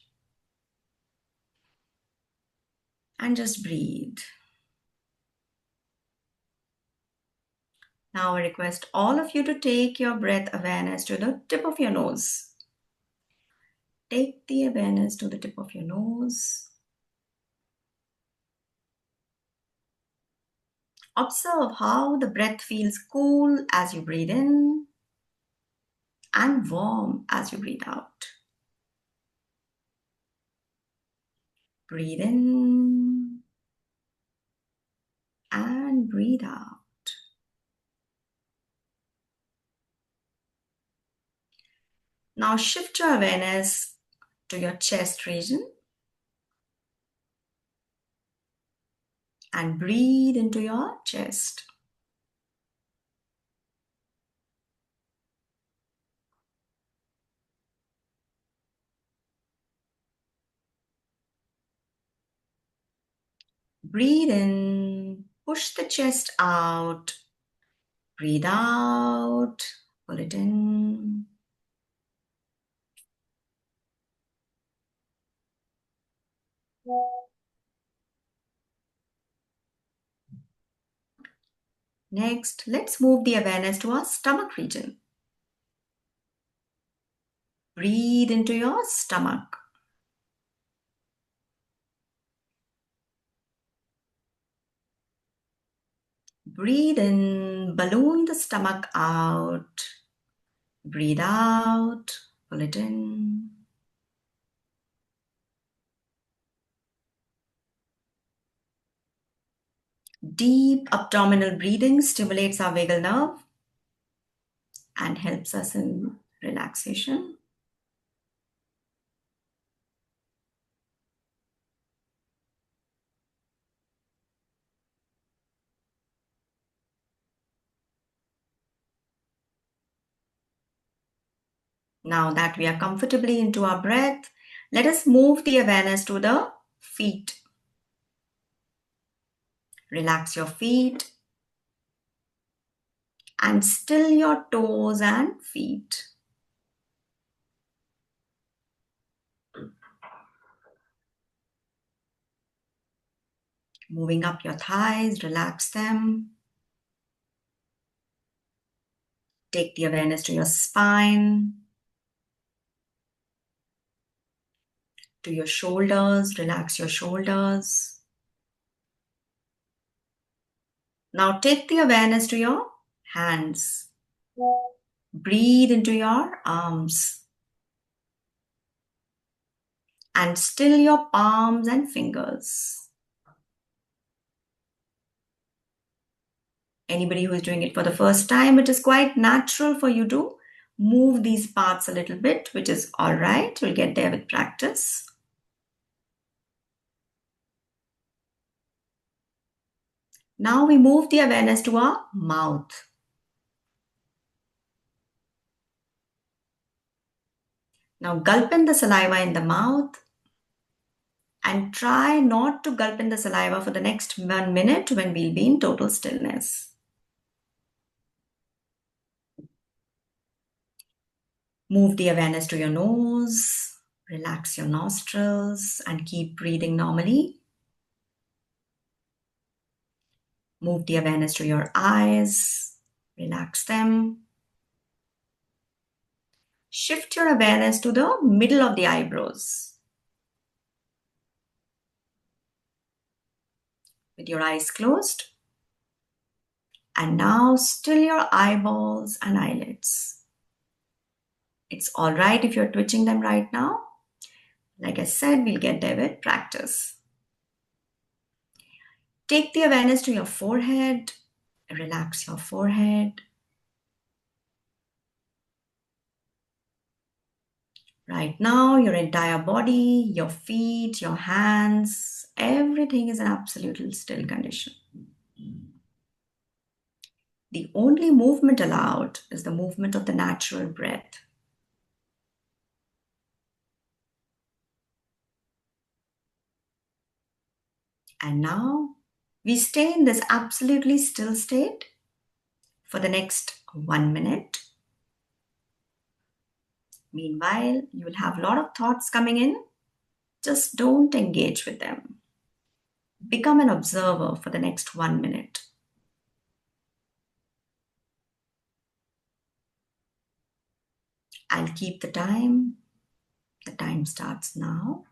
And just breathe. Now I request all of you to take your breath awareness to the tip of your nose. Take the awareness to the tip of your nose. Observe how the breath feels cool as you breathe in and warm as you breathe out. Breathe in and breathe out. Now shift your awareness to your chest region and breathe into your chest. Breathe in, push the chest out. Breathe out, pull it in. Next, let's move the awareness to our stomach region. Breathe into your stomach. Breathe in, balloon the stomach out. Breathe out, pull it in. Deep abdominal breathing stimulates our vagal nerve and helps us in relaxation. Now that we are comfortably into our breath, let us move the awareness to the feet. Relax your feet and still your toes and feet. Moving up your thighs, relax them. Take the awareness to your spine, to your shoulders, relax your shoulders. Now take the awareness to your hands. Breathe into your arms and still your palms and fingers. Anybody who is doing it for the first time, it is quite natural for you to move these parts a little bit, which is all right. We'll get there with practice. Now we move the awareness to our mouth. Now gulp in the saliva in the mouth and try not to gulp in the saliva for the next 1 minute when we'll be in total stillness. Move the awareness to your nose, relax your nostrils and keep breathing normally. Move the awareness to your eyes, relax them. Shift your awareness to the middle of the eyebrows. With your eyes closed. And now still your eyeballs and eyelids. It's all right if you're twitching them right now. Like I said, we'll get there with practice. Take the awareness to your forehead. Relax your forehead. Right now, your entire body, your feet, your hands, everything is in absolute still condition. The only movement allowed is the movement of the natural breath. And now we stay in this absolutely still state for the next 1 minute. Meanwhile, you will have a lot of thoughts coming in. Just don't engage with them. Become an observer for the next 1 minute. I'll keep the time. The time starts now.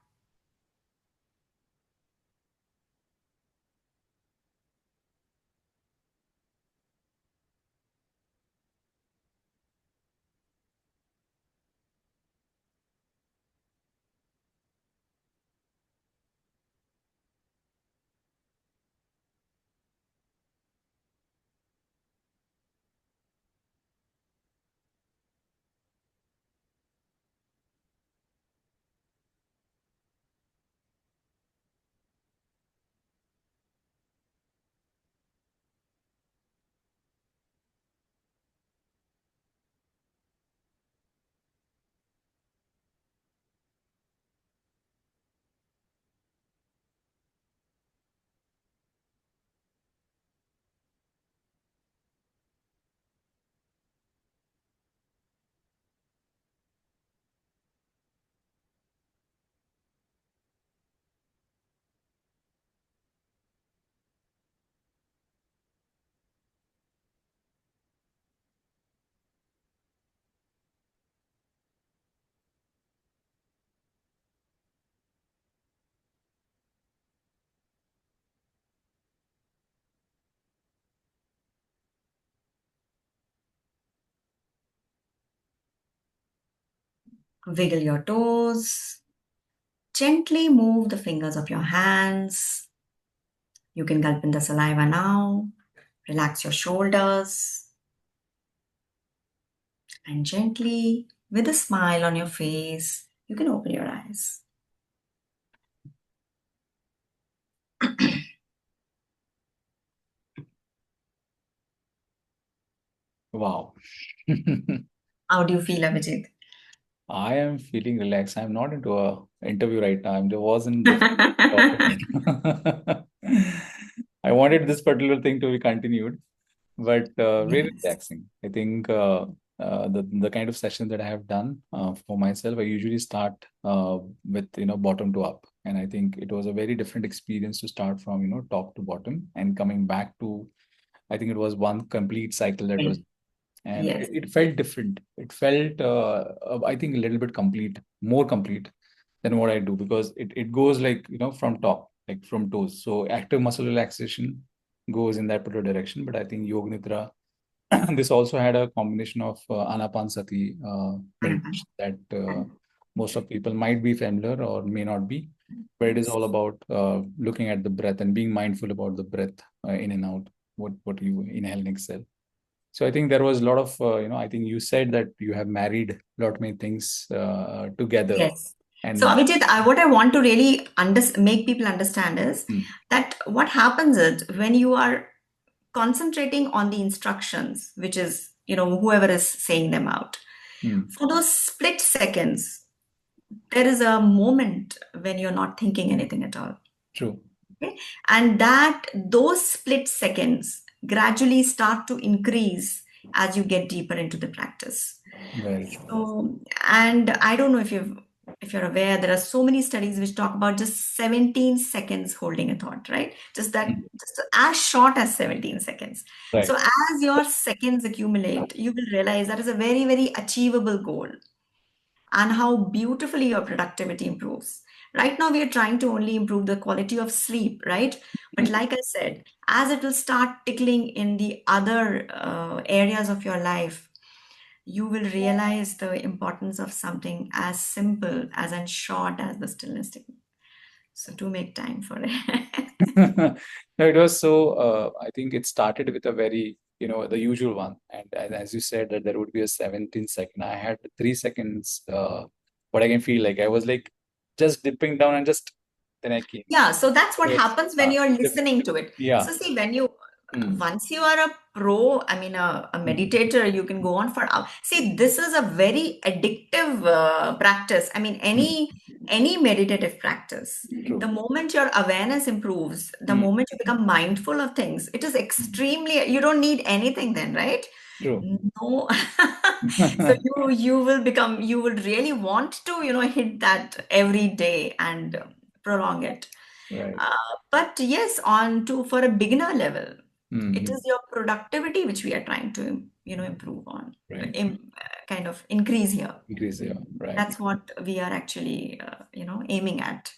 Wiggle your toes. Gently move the fingers of your hands. You can gulp in the saliva now. Relax your shoulders. And gently, with a smile on your face, you can open your eyes. Wow. How do you feel, Abhijit? I am feeling relaxed. I'm not into a interview right now. There wasn't the topic. I wanted this particular thing to be continued, but very Yes. relaxing. I think the kind of session that I have done for myself, I usually start with bottom to up, and I think it was a very different experience to start from top to bottom and coming back to. I think it was one complete cycle that was, and Yes. it felt different. It felt, I think, a little bit complete, more complete than what I do, because it goes like, from top, like from toes. So active muscle relaxation goes in that particular direction. But I think Yoga Nidra, this also had a combination of Anapansati meditation that most of people might be familiar or may not be. But it is Yes. all about looking at the breath and being mindful about the breath in and out, what you inhale and exhale. So I think there was a lot of, I think you said that you have married a lot many things together. Yes. So, And Abhijit, what I want to really make people understand is mm, that what happens is when you are concentrating on the instructions, which is, whoever is saying them out, mm, for those split seconds, there is a moment when you're not thinking anything at all. true. Okay? And those split seconds gradually start to increase as you get deeper into the practice. Very true. So, and I don't know if you're aware, there are so many studies which talk about just 17 seconds holding a thought, right? Mm, Just as short as 17 seconds. So right. as your seconds accumulate, you will realize that is a very, very achievable goal, and how beautifully your productivity improves. Right now, we are trying to only improve the quality of sleep, right? But Mm. like I said, as it will start tickling in the other areas of your life, you will realize the importance of something as simple as and short as the stillness technique. So do make time for it. No, it was so, I think it started with a very, the usual one. And as you said, that there would be a 17 second. I had 3 seconds but I can feel like I was like just dipping down and just then I came. Yeah, so that's what So it's happens when you're listening to it. yeah. So see, when you Mm. once you are a pro, I mean a meditator, you can go on for hours. See, this is a very addictive practice. I mean, any meditative practice, True. the moment your awareness improves, the Mm. moment you become mindful of things, it is extremely, you don't need anything then, right? True. No. So you will really want to, hit that every day and prolong it. Right. But yes, on to for a beginner level, it Mm-hmm. is your productivity which we are trying to, improve on, Right. kind of increase here. Increase, yeah. Right. That's what we are actually, aiming at.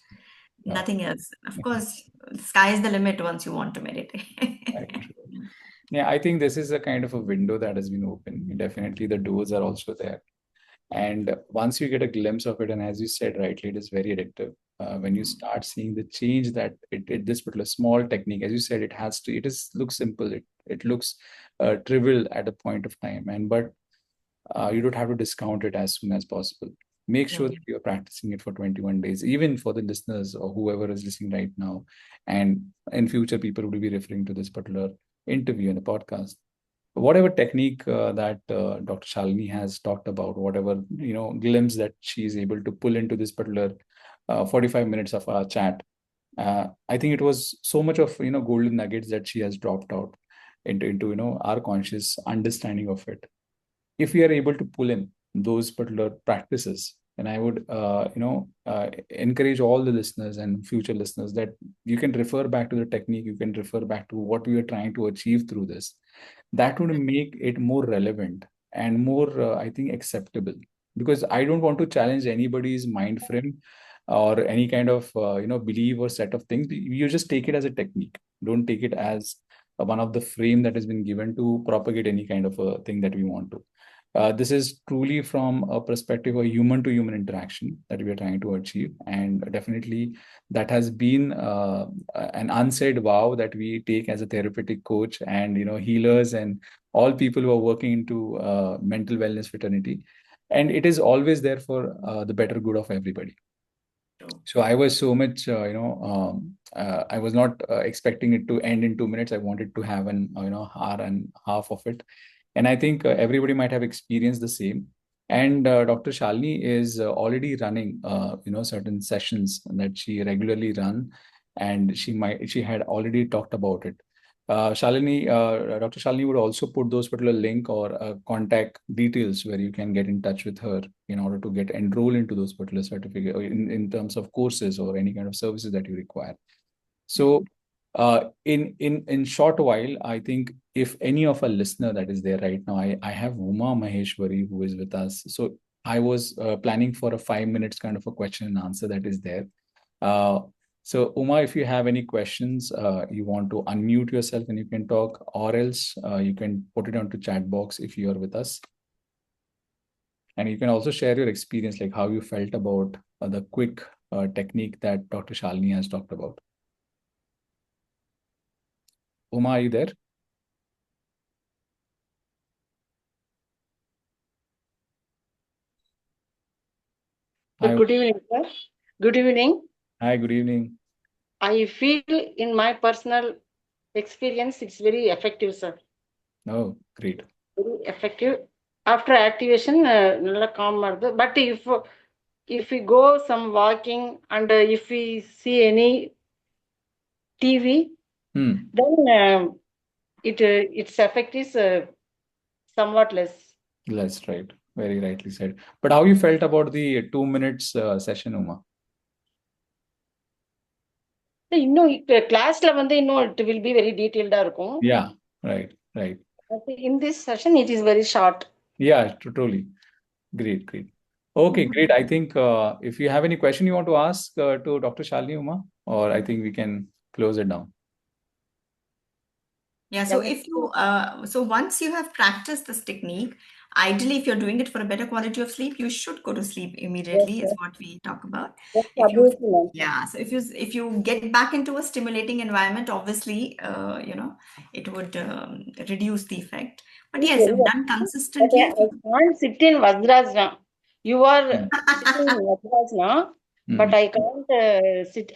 Uh, Nothing else. Of course, sky is the limit once you want to meditate. right. True. Yeah, I think this is a kind of a window that has been open. Definitely, the doors are also there. And once you get a glimpse of it, and as you said rightly, it is very addictive. When you start seeing the change that this particular small technique, as you said, it is looks simple. It looks trivial at a point of time, but you don't have to discount it as soon as possible. Make sure No. that you're practicing it for 21 days, even for the listeners or whoever is listening right now. And in future, people will be referring to this particular interview in the podcast. Whatever technique that Dr. Shalini has talked about, whatever glimpse that she is able to pull into this particular 45 minutes of our chat, I think it was so much of golden nuggets that she has dropped out into our conscious understanding of it. If we are able to pull in those particular practices, and I would encourage all the listeners and future listeners that you can refer back to the technique, you can refer back to what we are trying to achieve through this. That would make it more relevant and more I think acceptable, because I don't want to challenge anybody's mind frame or any kind of belief or set of things. You just take it as a technique, don't take it as one of the frame that has been given to propagate any kind of a thing that we want to. This is truly from a perspective of human to human interaction that we are trying to achieve. And definitely that has been an unsaid vow that we take as a therapeutic coach and, healers and all people who are working into mental wellness fraternity. And it is always there for the better good of everybody. So I was so much, I was not expecting it to end in 2 minutes. I wanted to have an, hour and half of it. And I think everybody might have experienced the same. And Dr. Shalini is already running, certain sessions that she regularly run, and she had already talked about it. Dr. Shalini would also put those particular link or contact details where you can get in touch with her in order to get enrolled into those particular certificate or in terms of courses or any kind of services that you require. So, in short while, I think if any of a listener that is there right now, I have Uma Maheshwari who is with us. So I was planning for a 5 minutes kind of a question and answer that is there. Uh, so Uma, if you have any questions, you want to unmute yourself and you can talk, or else you can put it onto chat box if you are with us. And you can also share your experience, like how you felt about the quick technique that Dr. Shalini has talked about. Uma, are you there? Hi. Good evening, sir. Good evening. Hi, good evening. I feel in my personal experience, it's very effective, sir. Oh, great. Very effective. After activation, nalla calm mardu. But if we go some walking and if we see any TV, then its effect is somewhat less. That's right. Very rightly said. But how you felt about the 2 minutes session, Uma? Class வந்து இன்னும் it will be very detailed இருக்கும். Yeah, right. In this session, it is very short. Yeah, truly. Great. Okay, great. I think if you have any question you want to ask to Dr. Shalini, Uma, or I think we can close it down. Yeah, so if you so once you have practiced this technique, ideally if you're doing it for a better quality of sleep, you should go to sleep immediately. Yes, is what we talk about. So if you get back into a stimulating environment, obviously it would reduce the effect. But yes, if done consistently, I can't sit in Vajrasana. You are Mm. sitting in Vajrasana, but Mm. I can't sit.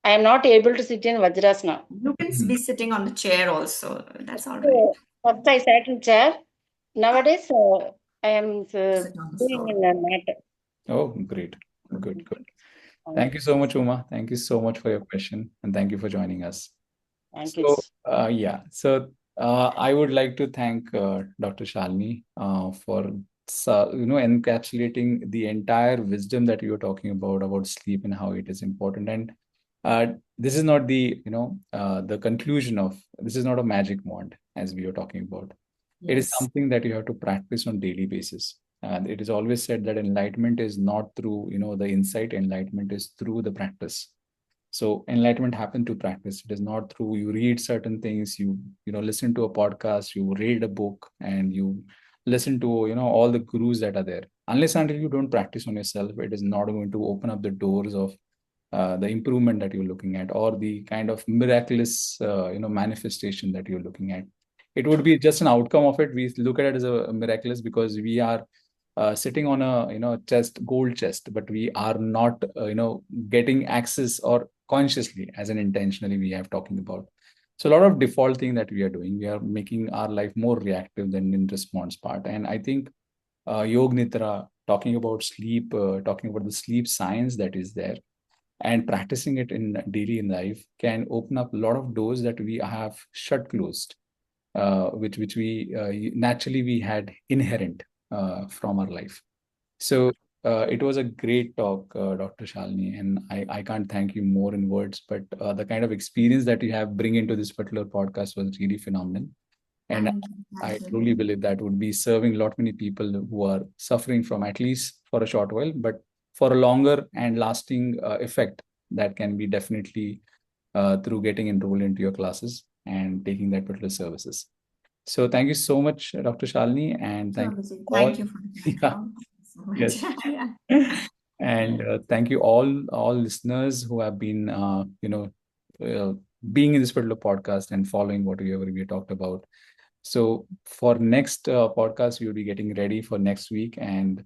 I am not able to sit in Vajrasana. You can Mm. be sitting on the chair also. That's all right. So, first I sat in chair. Nowadays, I am Sit on the doing floor. in a mat. Oh, great. Good, good. Thank you so much, Uma. Thank you so much for your question, and thank you for joining us. Thank you. So, I would like to thank Dr. Shalini for encapsulating the entire wisdom that you were talking about sleep and how it is important. And this is not the conclusion of this is not a magic wand as we were talking about. It is Yes. something that you have to practice on daily basis. And it is always said that enlightenment is not through the insight. Enlightenment is through the practice. So enlightenment happens to practice. It is not through you read certain things, you listen to a podcast, you read a book, and you listen to all the gurus that are there. Unless until you don't practice on yourself, it is not going to open up the doors of the improvement that you're looking at, or the kind of miraculous manifestation that you're looking at. It would be just an outcome of it. We look at it as a miraculous because we are sitting on a gold chest, but we are not getting access, or consciously as an intentionally we have talking about. So a lot of default thing that we are doing, we are making our life more reactive than in response part. And I think Yoga Nidra, talking about sleep, talking about the sleep science that is there, and practicing it in daily life can open up a lot of doors that we have shut closed, which we naturally we had inherent from our life. So it was a great talk, Dr. Shalini, and I can't thank you more in words, but the kind of experience that you have bring into this particular podcast was really phenomenal. And Thank you. I Thank you. truly believe that would be serving a lot many people who are suffering from, at least for a short while, but for a longer and lasting effect that can be definitely through getting enrolled into your classes and taking that particular services. So thank you so much, Dr. Shalini, and Sure, thank you Abhijit. all. Thank you for the kind Yeah, talk. Thank you so much. yes. Yeah. And thank you all listeners who have been uh, being in this particular podcast and following whatever we talked about. So for next podcast, we will be getting ready for next week, and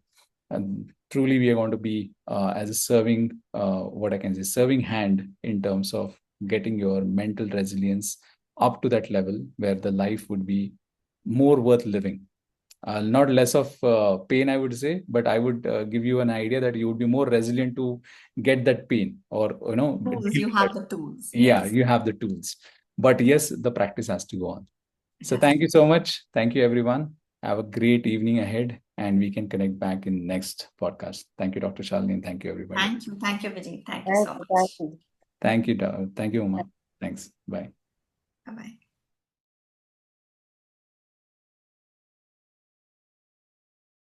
truly we are going to be as a serving, what I can say, serving hand in terms of getting your mental resilience up to that level where the life would be more worth living. Not less of pain, I would say, but I would give you an idea that you would be more resilient to get that pain, or Tools. deal You with have that. the tools. Yeah, Yes. you have the tools, but yes, the practice has to go on. It So has thank to. you so much. Thank you, everyone. Have a great evening ahead, and we can connect back in next podcast. Thank you, Dr. Shalini, and thank you, everybody. Thank you. Thank you, Vijay. Thank you Thank so you. much. Thank you. Thank you, Uma. Thanks. Bye. Bye-bye.